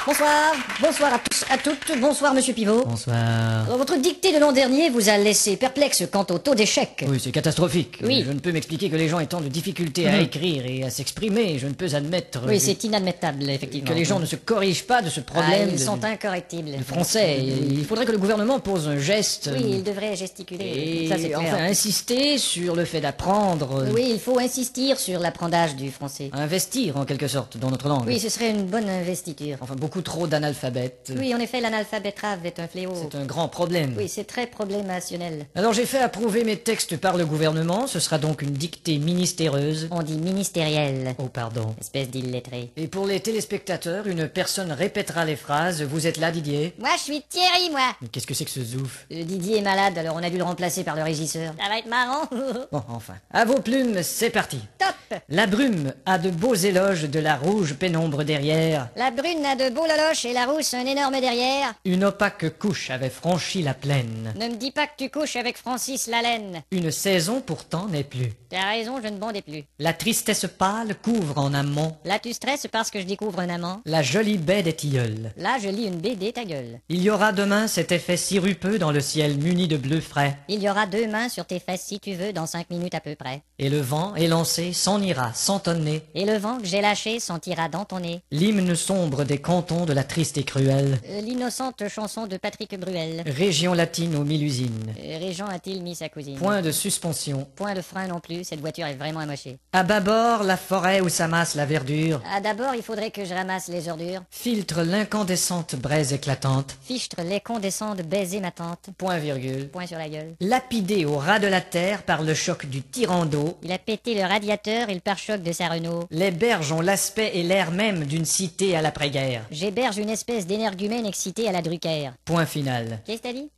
Bonsoir, bonsoir à tous, à toutes, bonsoir Monsieur Pivot. Bonsoir. Alors, votre dictée de l'an dernier vous a laissé perplexe quant au taux d'échec. Oui, c'est catastrophique. Oui. Je ne peux m'expliquer que les gens aient tant de difficultés à écrire et à s'exprimer. Je ne peux admettre Oui, c'est inadmettable, effectivement. que les gens ne se corrigent pas de ce Ah, problème ils de- sont incorrectibles. de français. Il faudrait que le gouvernement pose un geste Oui, ils devraient gesticuler. et Ça, c'est clair. enfin insister sur le fait d'apprendre, Oui, il faut insister sur l'apprentissage du français. investir en quelque sorte dans notre langue. Oui, ce serait une bonne investiture. Enfin, beaucoup trop d'analphabètes. Oui, en effet, l'analphabétrave est un fléau. C'est un grand problème. Oui, c'est très problémationnel. Alors j'ai fait approuver mes textes par le gouvernement. Ce sera donc une dictée ministéreuse. On dit ministériel. Oh, pardon. Espèce d'illettré. Et pour les téléspectateurs, une personne répétera les phrases. Vous êtes là, Didier? Moi, je suis Thierry, moi. Mais qu'est-ce que c'est que ce zouf? Didier est malade, alors on a dû le remplacer par le régisseur. Ça va être marrant. Bon, enfin. À vos plumes, c'est parti. Top. La brume a de beaux éloges de la rouge pénombre derrière. La brune a de beaux loloches et la rousse un énorme derrière. Une opaque couche avait franchi la plaine. Ne me dis pas que tu couches avec Francis Lalaine. Une saison pourtant n'est plus. T'as raison, je ne bondais plus. La tristesse pâle couvre en amont Là, tu stresses parce que je découvre un amant. la jolie baie des tilleuls. Là, je lis une BD, ta gueule. Il y aura demain cet effet sirupeux dans le ciel muni de bleu frais. Il y aura 2 mains sur tes fesses si tu veux dans 5 minutes à peu près. Et le vent, élancé, s'en ira, sans tonner. Et le vent que j'ai lâché sentira dans ton nez. L'hymne sombre des cantons de la triste et cruelle L'innocente chanson de Patrick Bruel. région latine aux 1000 usines. Régent a-t-il mis sa cousine? Point de suspension. Point de frein non plus, cette voiture est vraiment amochée. À bâbord, la forêt où s'amasse la verdure Ah, d'abord, il faudrait que je ramasse les ordures. filtre l'incandescente braise éclatante. Fichtre les condescends de baiser ma tante. Point virgule. Point sur la gueule. Lapidé au ras de la terre par le choc du tyran d'eau, Il a pété le radiateur et le pare-choc de sa Renault. les berges ont l'aspect et l'air même d'une cité à l'après-guerre. J'héberge une espèce d'énergumène excité à la Drucker. Point final. Qu'est-ce que t'as dit?